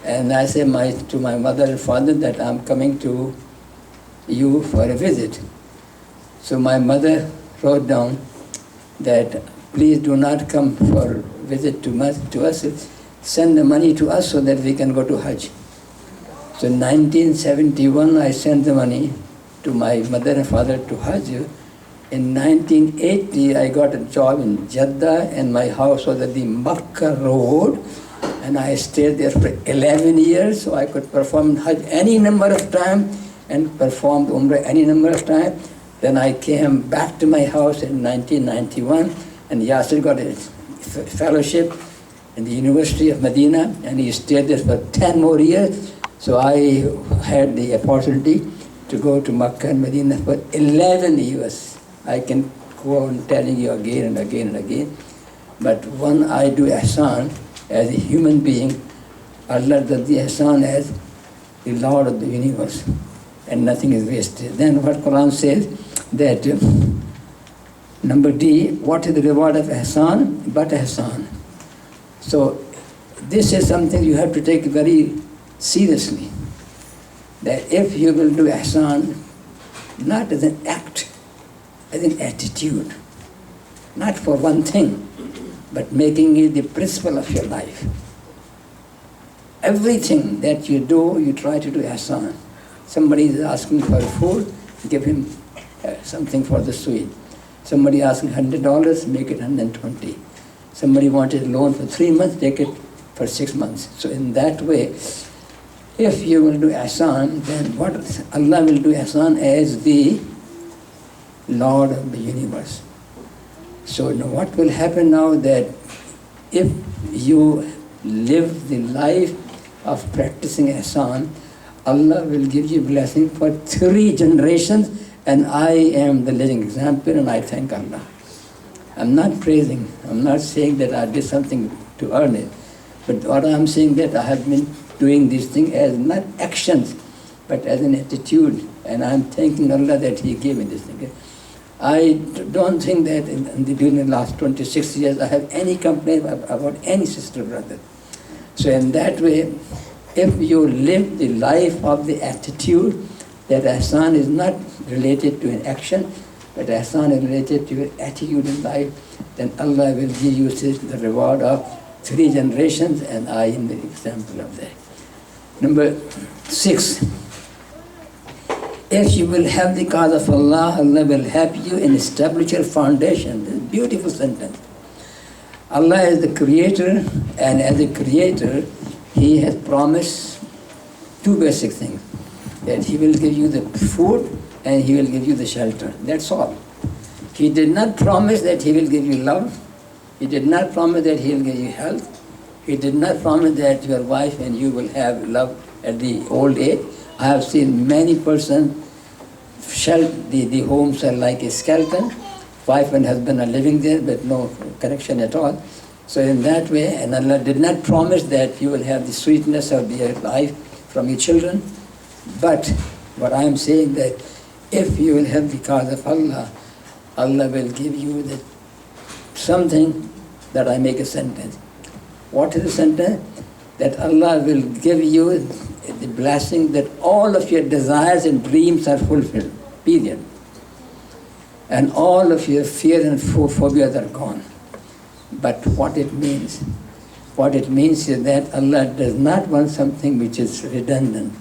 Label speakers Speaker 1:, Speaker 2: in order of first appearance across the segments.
Speaker 1: And I said to my mother and father that I'm coming to you for a visit. So my mother wrote down that please do not come for visit to us, send the money to us so that we can go to Hajj. So in 1971 I sent the money to my mother and father to Hajj. In 1980 I got a job in Jeddah and my house was at the Makkah Road, and I stayed there for 11 years, so I could perform Hajj any number of times and performed Umrah any number of times. Then I came back to my house in 1991, and Yasir got a fellowship in the University of Medina, and he stayed there for 10 more years. So I had the opportunity to go to Makkah and Medina for 11 years. I can go on telling you again and again and again. But when I do ihsan as a human being, Allah does the ihsan as the Lord of the universe, and nothing is wasted. Then what Quran says that number D, what is the reward of ihsan but ihsan? So this is something you have to take very seriously, that if you will do ihsan not as an act, as an attitude, not for one thing, but making it the principle of your life. Everything that you do, you try to do ihsan. Somebody is asking for food, give him something for the sweet. Somebody asking $100, make it 120. Somebody wanted a loan for 3 months, take it for 6 months. So in that way, if you will do ihsan, then what Allah will do ihsan as the Lord of the universe. So now what will happen now that if you live the life of practicing ihsan, Allah will give you blessing for 3 generations, and I am the living example, and I thank Allah. I'm not praising, I'm not saying that I did something to earn it, but what I'm saying that I have been doing these things as not actions, but as an attitude, and I'm thanking Allah that He gave me this thing. I don't think that during the last 26 years I have any complaint about any sister or brother. So in that way, if you live the life of the attitude, that ihsan is not related to an action, but ihsan is related to your attitude in life, then Allah will give you the reward of 3 generations, and I am the example of that. Number 6. If you will have the cause of Allah, Allah will help you and establish your foundation. This is a beautiful sentence. Allah is the creator, and as a creator, He has promised 2 basic things. That He will give you the food and He will give you the shelter. That's all. He did not promise that He will give you love. He did not promise that He will give you health. He did not promise that your wife and you will have love at the old age. I have seen many persons, the homes are like a skeleton. Wife and husband are living there but no connection at all. So in that way, and Allah did not promise that you will have the sweetness of your life from your children. But what I am saying that if you will have the cause of Allah, Allah will give you something that I make a sentence. What is the sentence? That Allah will give you the blessing that all of your desires and dreams are fulfilled, period. And all of your fear and phobias are gone. But what it means? What it means is that Allah does not want something which is redundant.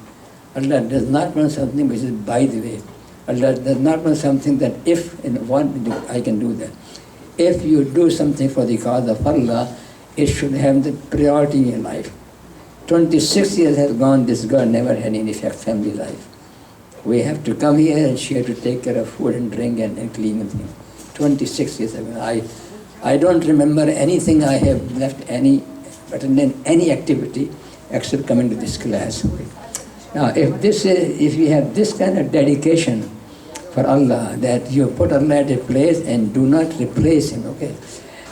Speaker 1: Allah does not want something which is by the way. Allah does not want something that if in one I can do that. If you do something for the cause of Allah, it should have the priority in your life. 26 years has gone, this girl never had any family life. We have to come here and she had to take care of food and drink and clean and things. 26 years ago. I don't remember anything I have left any activity except coming to this class. Now, if you have this kind of dedication for Allah, that you put Allah at a place and do not replace Him, okay?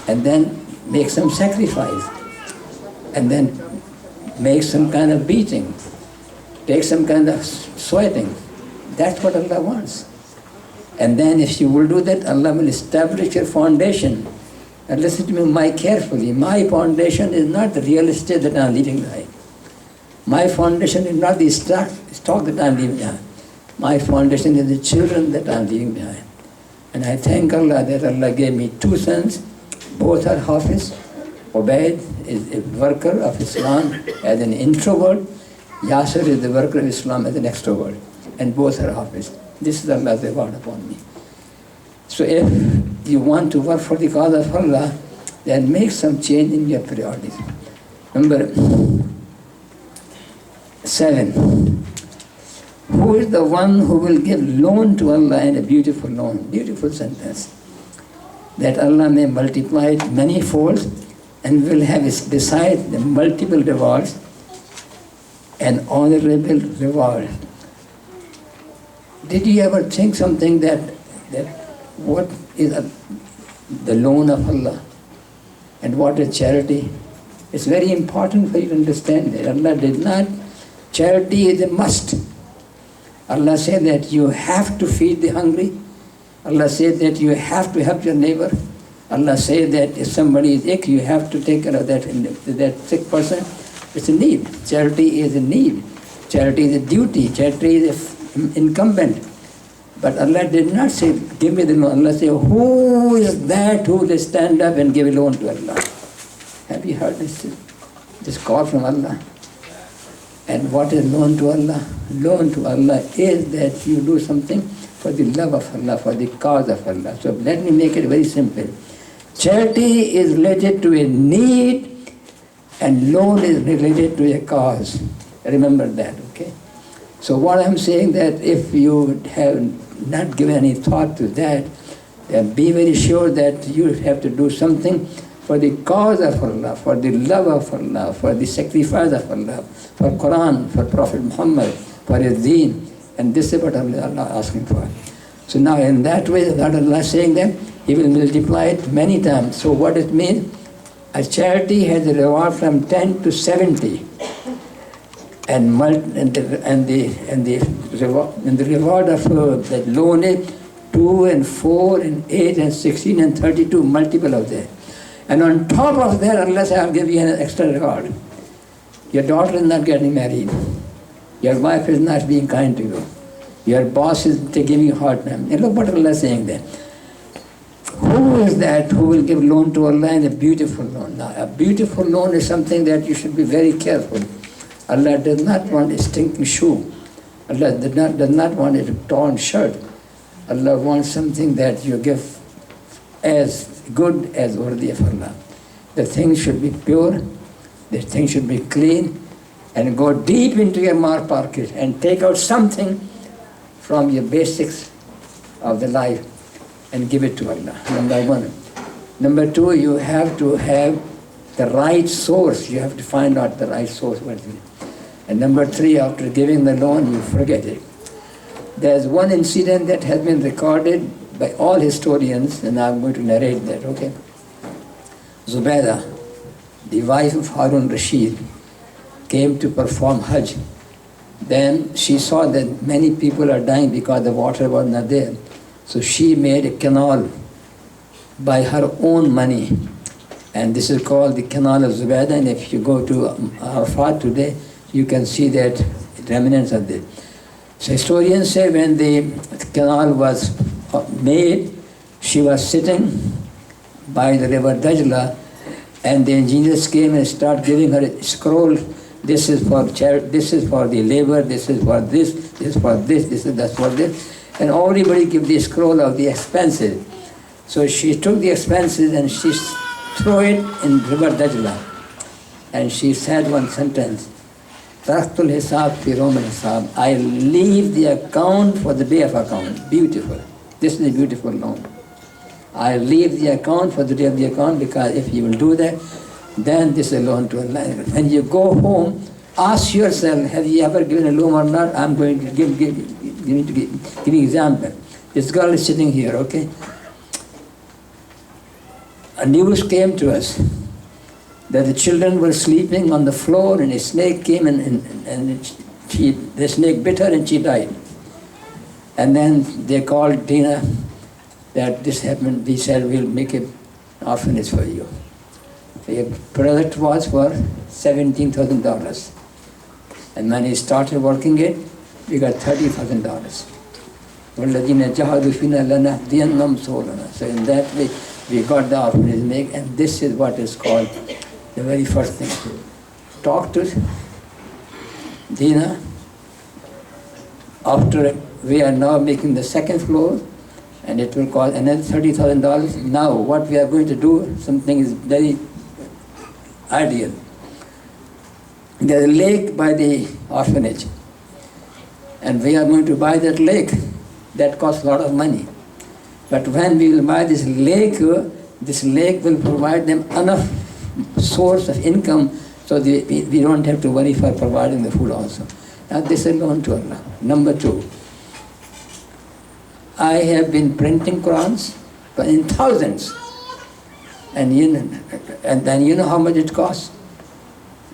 Speaker 1: And then make some sacrifice, and then make some kind of beating, take some kind of sweating. That's what Allah wants. And then if you will do that, Allah will establish your foundation. And listen to me carefully. My foundation is not the real estate that I'm living by. My foundation is not the stock that I'm leaving behind. My foundation is the children that I'm leaving behind. And I thank Allah that Allah gave me 2 sons. Both are Hafiz. Ubaid is a worker of Islam as an introvert. Yasser is the worker of Islam as an extrovert. And both are Hafiz. This is Allah's reward upon me. So if you want to work for the cause of Allah, then make some change in your priorities. Number 7. Who is the one who will give loan to Allah in a beautiful loan? Beautiful sentence. That Allah may multiply it many folds and will have beside the multiple rewards an honorable reward. Did you ever think something that what is the loan of Allah and what is charity? It's very important for you to understand that Allah did not, charity is a must. Allah said that you have to feed the hungry. Allah said that you have to help your neighbor. Allah said that if somebody is sick, you have to take care of that sick person. It's a need. Charity is a need. Charity is a duty. Charity is incumbent. But Allah did not say, give me the loan. Allah said, who is that who will stand up and give a loan to Allah? Have you heard this call from Allah? And what is loan to Allah? Loan to Allah is that you do something for the love of Allah, for the cause of Allah. So let me make it very simple. Charity is related to a need and loan is related to a cause. Remember that, okay? So what I'm saying that if you have not given any thought to that, then be very sure that you have to do something for the cause of Allah, for the love of Allah, for the sacrifice of Allah, for Quran, for Prophet Muhammad, for his deen. And this is what Allah is asking for. So now in that way, what Allah is saying that He will multiply it many times. So what it means? A charity has a reward from 10 to 70. And the reward of that loan is 2 and 4 and 8 and 16 and 32, multiple of that. And on top of that, Allah says, I'll give you an extra reward. Your daughter is not getting married. Your wife is not being kind to you. Your boss is giving you a hard time. And look what Allah is saying there. Who is that who will give loan to Allah in a beautiful loan? Now, a beautiful loan is something that you should be very careful. Allah does not want a stinking shoe. Allah does not want a torn shirt. Allah wants something that you give as good as worthy of Allah. The thing should be pure, the thing should be clean, and go deep into your mar pocket and take out something from your basics of the life and give it to Allah, number 1. Number 2, you have to have the right source. You have to find out the right source. And number 3, after giving the loan, you forget it. There's one incident that has been recorded by all historians, and I'm going to narrate that, okay? Zubaydah, the wife of Harun Rashid, came to perform Hajj. Then she saw that many people are dying because the water was not there. So she made a canal by her own money. And this is called the Canal of Zubaydah. And if you go to Arafat today, you can see that remnants of this. So historians say when the canal was made, she was sitting by the river Dajla, and the engineers came and started giving her a scroll. This is for this is for the labor, this is for this is for this, that's for this. And everybody gave the scroll of the expenses. So she took the expenses and she threw it in river Dajla. And she said one sentence, Taraktul Hisab fi Roman Hisab. I leave the account for the day of account. Beautiful. This is a beautiful loan. I leave the account for the day of the account, because if you will do that, then this is a loan to Allah. When you go home, ask yourself, have you ever given a loan or not? I'm going to give an example. This girl is sitting here, okay? A news came to us that the children were sleeping on the floor and a snake came and the snake bit her and she died. And then they called Tina that this happened. We said, we'll make an orphanage for you. The product was for $17,000. And when he started working it, we got $30,000. وَالَّذِينَ جَهَدُوا فِينَا لَنَهْدِيَنَّهُمْ سُبُلَنَا. So in that way, we got the orphanage make, and this is what is called the very first thing. Talk to Dina. After we are now making the second floor, and it will cost another $30,000. Now what we are going to do, something is very ideal. There's a lake by the orphanage, and we are going to buy that lake. That costs a lot of money. But when we will buy this lake will provide them enough source of income so we don't have to worry for providing the food also. Now this is known to Allah. Number 2, I have been printing Qurans in thousands, and then you know how much it costs.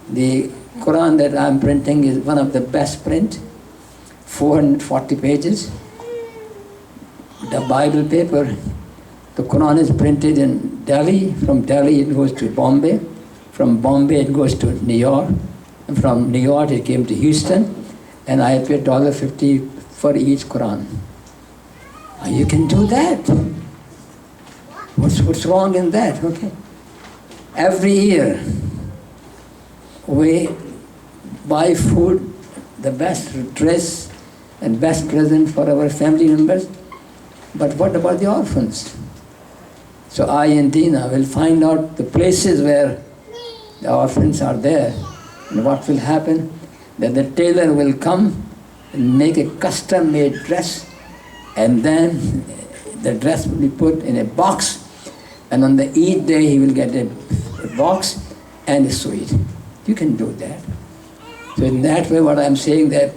Speaker 1: The Quran that I am printing is one of the best print, 440 pages. The Bible paper, the Quran is printed in Delhi. From Delhi it goes to Bombay. From Bombay it goes to New York. And from New York it came to Houston. And I paid $1.50 for each Quran. You can do that. What's wrong in that? Okay. Every year we buy food, the best dress and best present for our family members. But what about the orphans? So I and Dina will find out the places where the orphans are there. And what will happen? That the tailor will come and make a custom-made dress, and then the dress will be put in a box, and on the Eid day he will get a box and a sweet. You can do that. So in that way, what I'm saying that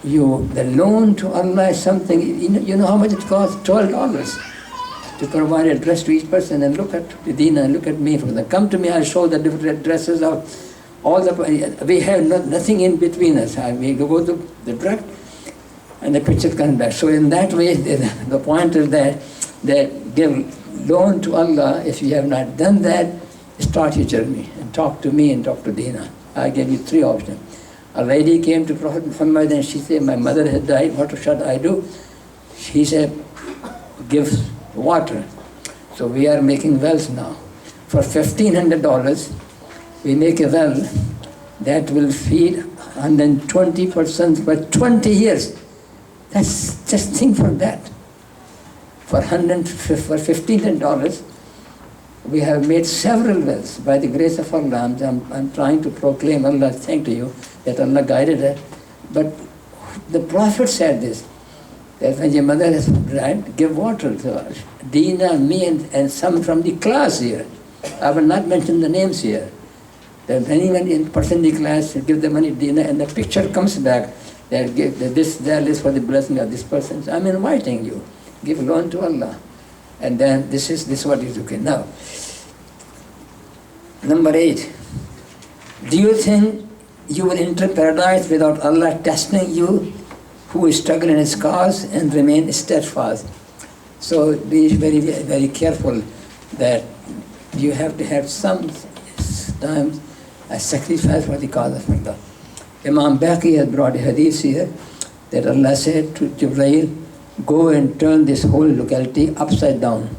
Speaker 1: the loan to Allah is something, you know how much it costs? $12 to provide a dress to each person. And look at Dina, and look at me. Come to me, I'll show the different dresses of all we have nothing in between us. We go to the drug and the picture comes back. So in that way, the point is that give loan to Allah. If you have not done that, start your journey and talk to me and talk to Dina. I gave you 3 options. A lady came to Prophet Muhammad and she said, my mother had died, what should I do? He said, give water. So we are making wells now. For $1,500, we make a well that will feed 120% for 20 years. That's just think for that. For $1,500, we have made several wells. By the grace of Allah, I'm trying to proclaim Allah, thank to you, that Allah guided her. But the Prophet said this, that when your mother has died, give water to her. Dina, me, and some from the class here. I will not mention the names here. That anyone in person in the class should give the money to Dina, and the picture comes back that this is for the blessing of this person. So I'm inviting you. Give loan to Allah. And then this is what is okay. Now, number 8. Do you think you will enter paradise without Allah testing you, who is struggling in his cause, and remain steadfast? So be very, very careful that you have to have some times a sacrifice for the cause of Allah. Imam Baqi has brought a hadith here that Allah said to Jibreel, go and turn this whole locality upside down.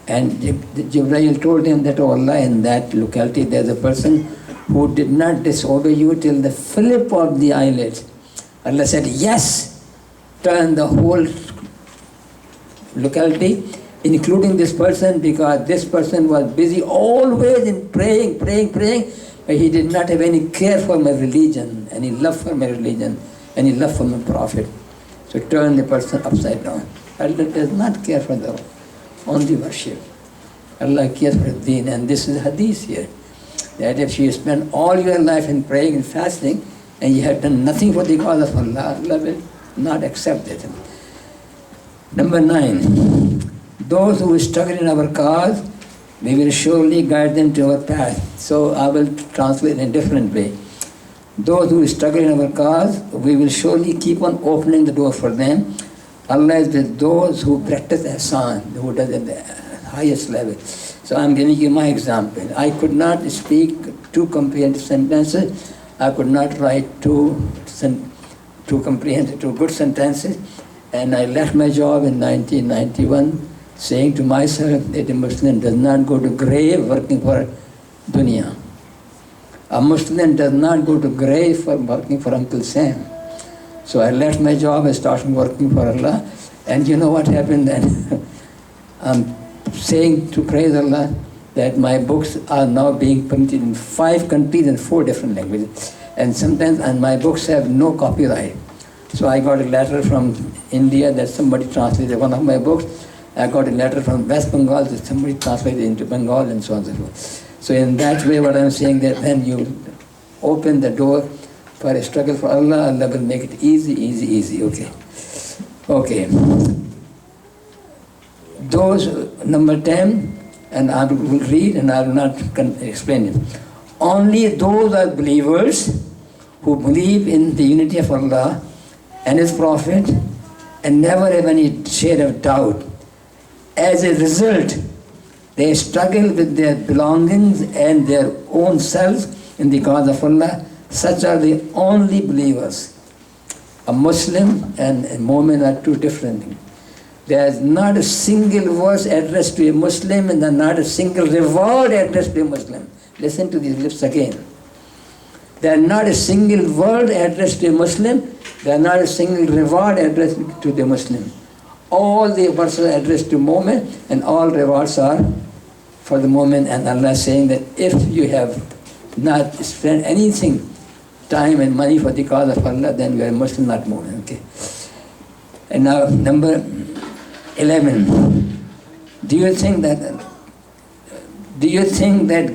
Speaker 1: And Jibreel told him that, oh Allah, in that locality there's a person who did not disobey you till the flip of the eyelid. Allah said, yes, turn the whole locality, including this person, because this person was busy always in praying, but he did not have any care for my religion, any love for my religion, any love for my Prophet. So turn the person upside down. Allah does not care for the only worship. Allah cares for the deen, and this is hadith here, that if you spend all your life in praying and fasting, and you have done nothing for the cause of Allah, Allah will not accept it. Number 9, those who struggle in our cause, we will surely guide them to our path. So I will translate in a different way. Those who struggle in our cause, we will surely keep on opening the door for them. Allah is with those who practice ihsan, who does at the highest level. So I'm giving you my example. I could not speak 2 comprehensive sentences. I could not write two good sentences, and I left my job in 1991, saying to myself that a Muslim does not go to grave working for dunya. A Muslim does not go to grave for working for Uncle Sam. So I left my job and started working for Allah. And you know what happened then? I'm saying to praise Allah that my books are now being printed in 5 countries and 4 different languages. And sometimes my books have no copyright. So I got a letter from India that somebody translated one of my books. I got a letter from West Bengal that somebody translated into Bengal, and so on and so forth. So in that way, what I'm saying that when you open the door for a struggle for Allah, Allah will make it easy, okay. Okay. Those, number 10, and I will read and I will not explain it. Only those are believers who believe in the unity of Allah and His Prophet and never have any shade of doubt. As a result, they struggle with their belongings and their own selves in the cause of Allah. Such are the only believers. A Muslim and a Mu'min are two different things. There is not a single verse addressed to a Muslim and not a single reward addressed to a Muslim. Listen to these lips again. There is not a single word addressed to a Muslim. There is not a single reward addressed to the Muslim. All the verses are addressed to Mu'min, and all rewards are for the Mu'min. And Allah is saying that if you have not spent anything, time and money for the cause of Allah, then you are a Muslim, not Mu'min. Okay. And now number 11. Do you think that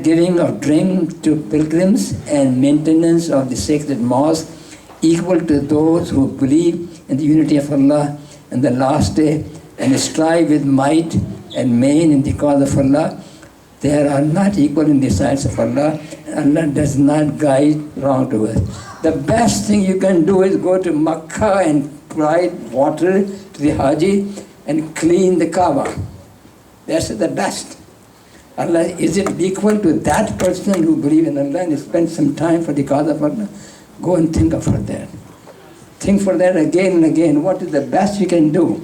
Speaker 1: giving of drink to pilgrims and maintenance of the sacred mosque equal to those who believe in the unity of Allah and the last day and strive with might and main in the cause of Allah? They are not equal in the sight of Allah. Allah does not guide wrong to us. The best thing you can do is go to Makkah and provide water to the Haji and clean the Kaaba. That's the best. Allah, is it equal to that person who believes in Allah and spend some time for the cause of Allah? Go and think for that. Think for that again and again. What is the best you can do?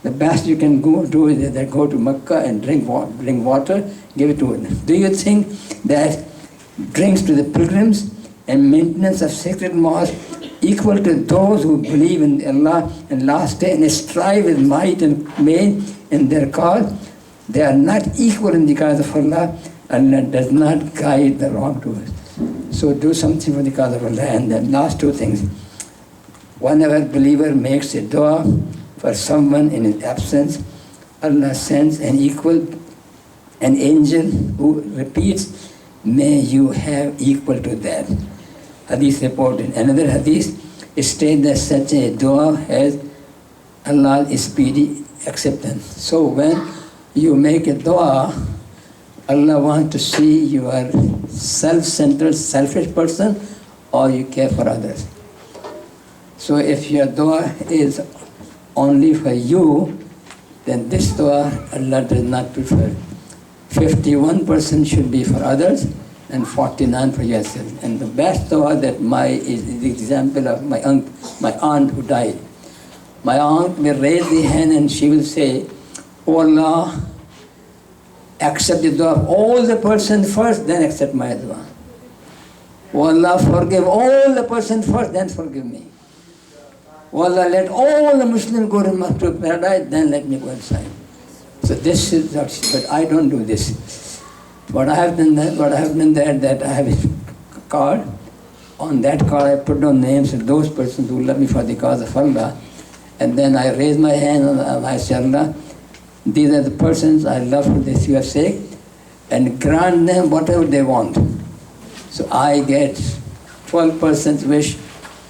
Speaker 1: The best you can do is that go to Makkah and bring water, give it to them. Do you think that drinks to the pilgrims and maintenance of sacred mosques equal to those who believe in Allah and last day and strive with might and main in their cause? They are not equal in the cause of Allah. Allah does not guide the wrongdoers. So do something for the cause of Allah. And the last 2 things. Whenever a believer makes a dua for someone in his absence, Allah sends an angel who repeats, may you have equal to that. Hadith reported. Another hadith states that such a dua has Allah's speedy acceptance. So when you make a dua, Allah wants to see you are self-centered, selfish person, or you care for others. So if your dua is only for you, then this dua Allah does not prefer. 51% should be for others and 49% for yourself. And the best dua that is the example of my aunt who died. My aunt will raise the hand and she will say, Oh Allah, accept the dua of all the persons first, then accept my dua. Oh Allah, forgive all the persons first, then forgive me. Oh Allah, let all the Muslims go to paradise, then let me go inside. So this is, but I don't do this. What I have done that I have a card. On that card I put down names of those persons who love me for the cause of Allah. And then I raise my hand and I say, Allah, these are the persons I love for this your sake, and grant them whatever they want. So I get 12% wish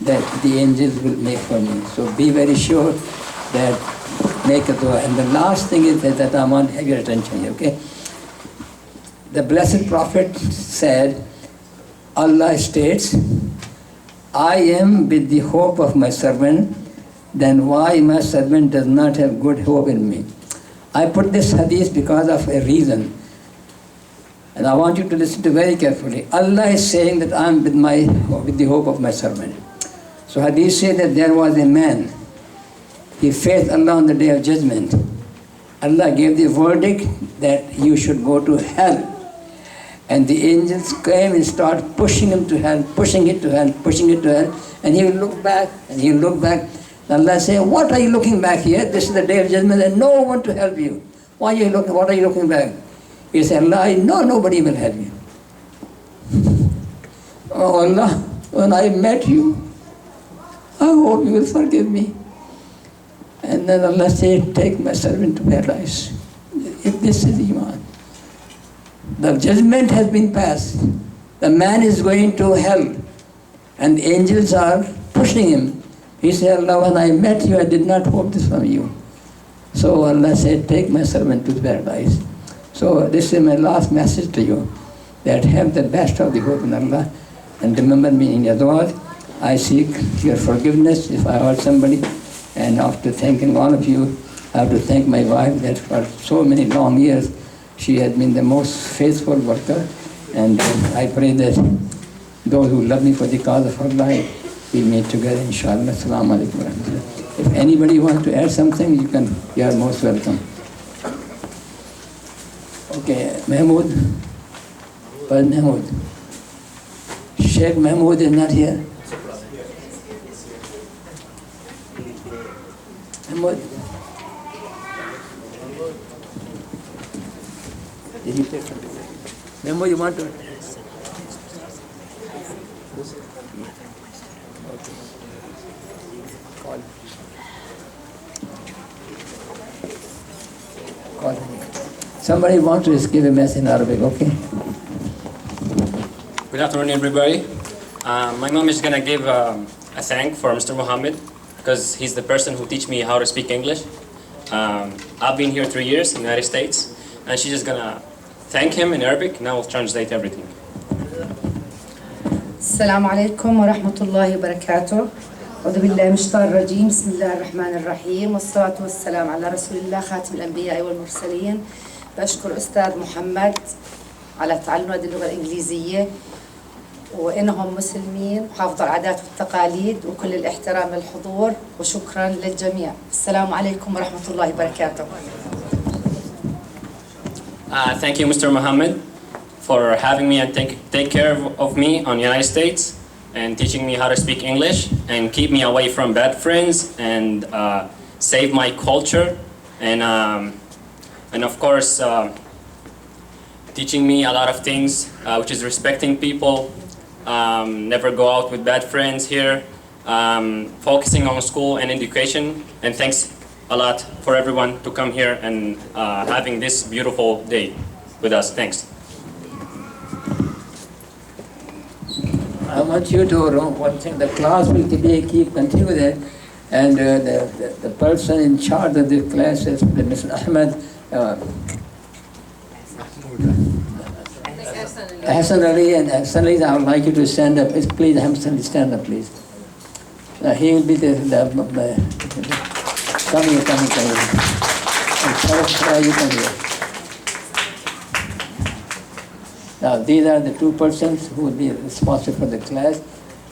Speaker 1: that the angels will make for me. So be very sure that make a dua. And the last thing is that I want to have your attention here, okay? The Blessed Prophet said, Allah states, I am with the hope of my servant, then why my servant does not have good hope in me? I put this hadith because of a reason. And I want you to listen to very carefully. Allah is saying that I'm with the hope of my servant. So Hadith says that there was a man, he faced Allah on the day of judgment. Allah gave the verdict that you should go to hell. And the angels came and started pushing him to hell, pushing it to hell, pushing it to hell. And he will look back, and he will look back. And Allah said, what are you looking back here? This is the day of judgment and no one to help you. What are you looking back? He said, Allah, I know nobody will help you. Oh Allah, when I met you, I hope you will forgive me. And then Allah said, take my servant to paradise. If this is Iman. The judgment has been passed. The man is going to hell. And the angels are pushing him. He said, Allah, when I met you, I did not hope this from you. So Allah said, take my servant to paradise. So this is my last message to you, that have the best of the hope in Allah. And remember me in your dua. I seek your forgiveness if I hurt somebody. And after thanking all of you, I have to thank my wife that for so many long years, she has been the most faithful worker. And I pray that those who love me for the cause of Allah, we meet together, inshallah. Assalamu alaikum wa rahmatullah. If anybody wants to add something, you are most welcome. Okay, Mahmood. But Mahmood. Sheikh Mahmood is not here. Mahmood. Did you take something? Mahmood, you want to? Call him. Somebody wants to give a message in Arabic, okay?
Speaker 2: Good afternoon, everybody. My mom is going to give a thank for Mr. Muhammad because he's the person who teach me how to speak English. I've been here 3 years in the United States, and she's just going to thank him in Arabic, and I will translate everything.
Speaker 3: السلام عليكم ورحمة الله وبركاته. أعوذ بالله من الشيطان الرجيم. بسم الله الرحمن الرحيم والصلاة والسلام على رسول الله خاتم الأنبياء والمرسلين. بشكر أستاذ محمد على تعلمنا اللغة الإنجليزية وإنهم مسلمين وحافظوا العادات والتقاليد وكل الاحترام للحضور وشكرا للجميع. السلام عليكم ورحمة الله وبركاته.
Speaker 2: Thank you, Mr. Muhammad, for having me and take care of me on the United States and teaching me how to speak English and keep me away from bad friends and save my culture and of course teaching me a lot of things, which is respecting people, never go out with bad friends here, focusing on school and education. And thanks a lot for everyone to come here and having this beautiful day with us. Thanks.
Speaker 1: I want you to know one thing. The class will continue there, and the person in charge of the class is Mr. Ahmed Hassan Ali, and Hassan Ali, I would like you to stand up. Please, Hassan Ali, stand up, please. He will be come here. And you come here. Now, these are the two persons who will be responsible for the class,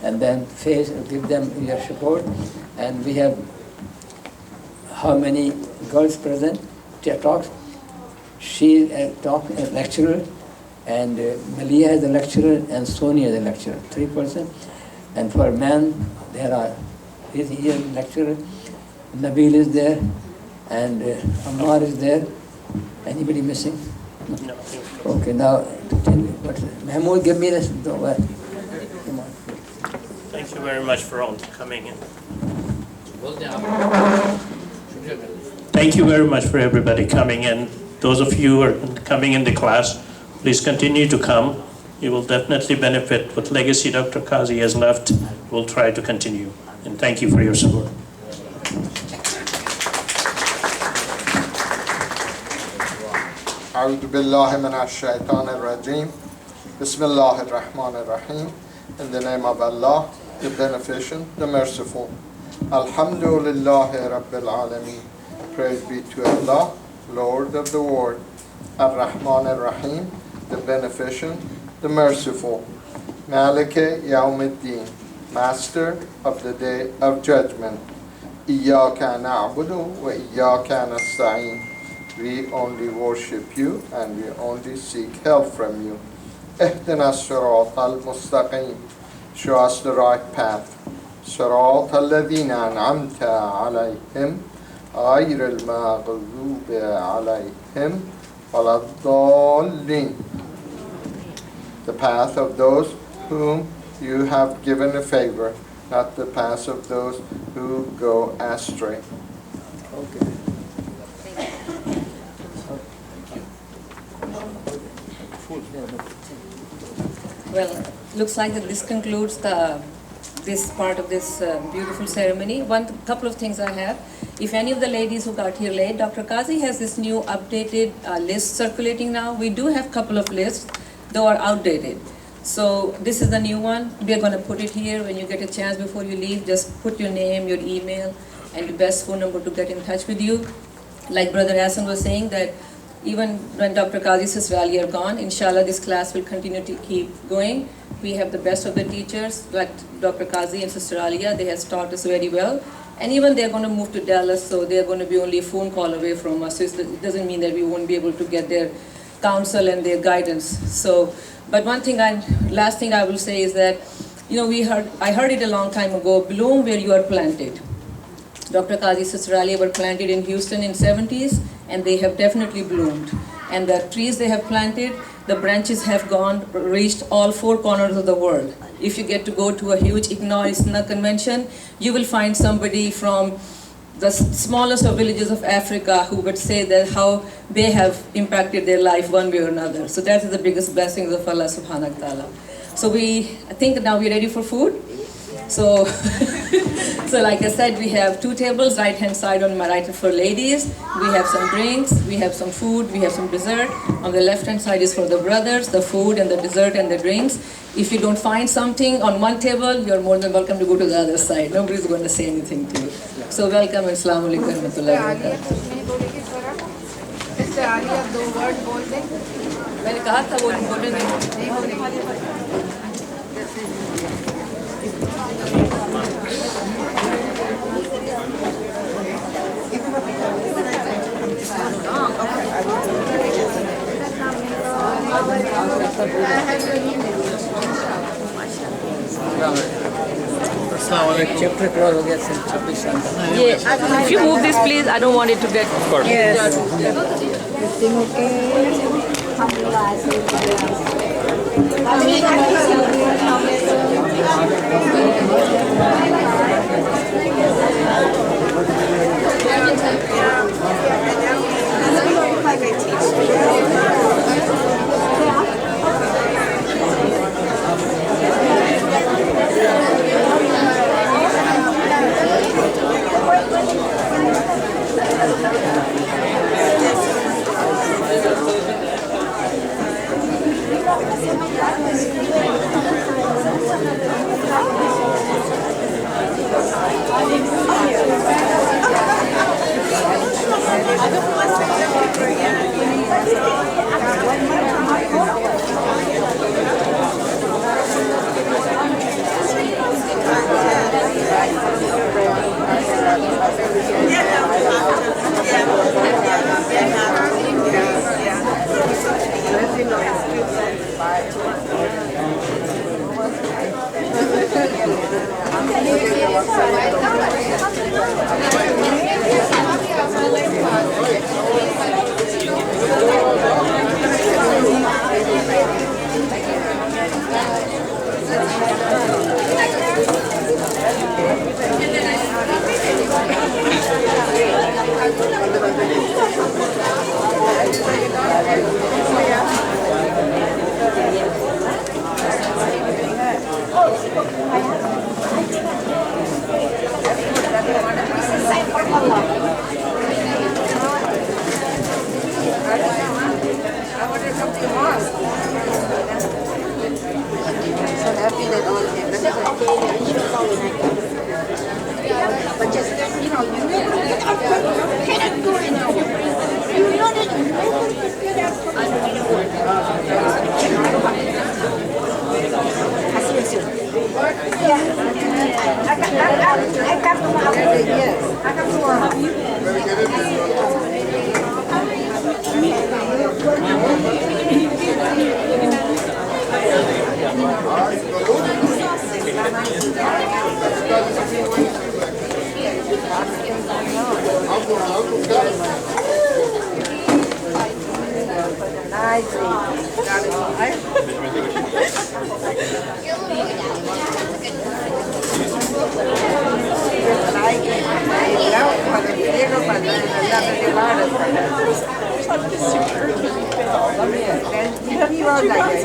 Speaker 1: and then give them your support. And we have how many girls present? Talks. She is a lecturer, and Malia is a lecturer, and Sonia is a lecturer. 3 persons. And for men, there are he's here lecturer. Nabil is there, and Ammar is there. Anybody missing?
Speaker 2: No.
Speaker 1: Okay, now tell me Mahmoud, give me this. Come on.
Speaker 4: Thank you very much for all coming in. Thank you very much for everybody coming in. Those of you who are coming in the class, please continue to come. You will definitely benefit what legacy Dr. Qazi has left. We'll try to continue. And thank you for your support.
Speaker 5: أعوذ بالله من الشيطان الرجيم. بسم الله الرحمن الرحيم. In the name of Allah, the Beneficent, the Merciful. Alhamdulillah Rabbil Alameen. Praise be to Allah, Lord of the world. Ar-Rahman Ar-Rahim. the Beneficent, the Merciful. Malike Yawmiddin, Master of the Day of Judgment. Iyyaka na'budu wa iyyaka nasta'in. We only worship you and we only seek help from you. Ihdina as-sirat al-mustaqim. Show us the right path. صراط الذين أنعمت عليهم غير المغضوب عليهم ولا الضالين. The path of those whom you have given a favor, not the path of those who go astray.
Speaker 1: Okay.
Speaker 6: Well, looks like that this concludes this part of this beautiful ceremony. Couple of things I have. If any of the ladies who got here late, Dr. Qazi has this new updated list circulating now. We do have a couple of lists, though are outdated. So this is the new one. We are going to put it here. When you get a chance before you leave, just put your name, your email, and the best phone number to get in touch with you. Like Brother Hassan was saying, that even when Dr. Qazi Sister Ali are gone, inshallah this class will continue to keep going. We have the best of the teachers, like Dr. Qazi and Sister Alia. They have taught us very well. And even they're going to move to Dallas, so they're going to be only a phone call away from us. So it doesn't mean that we won't be able to get their counsel and their guidance. So, but last thing I will say is that, I heard it a long time ago, bloom where you are planted. Dr. Qazi Sister Ali were planted in Houston in 70s, and they have definitely bloomed. And the trees they have planted, the branches have reached all four corners of the world. If you get to go to a huge ISNA convention, you will find somebody from the smallest of villages of Africa who would say that how they have impacted their life one way or another. So that is the biggest blessings of Allah subhanahu wa ta'ala. So I think now we're ready for food. So, so like I said, we have two tables, right-hand side on my right for ladies. We have some drinks, we have some food, we have some dessert. On the left-hand side is for the brothers, the food and the dessert and the drinks. If you don't find something on one table, you're more than welcome to go to the other side. Nobody's going to say anything to you. So welcome and Assalamu alaikum wa rahmatullahi wa barakatuh.
Speaker 3: Mr. Ali, आप दो word बोल दें.
Speaker 6: मैंने कहा था वो बोलने
Speaker 1: Chapter close हो गया सर 26 साल का.
Speaker 6: Yeah, if you move this please, I don't want it to get... Of course. Yes.
Speaker 7: Viva la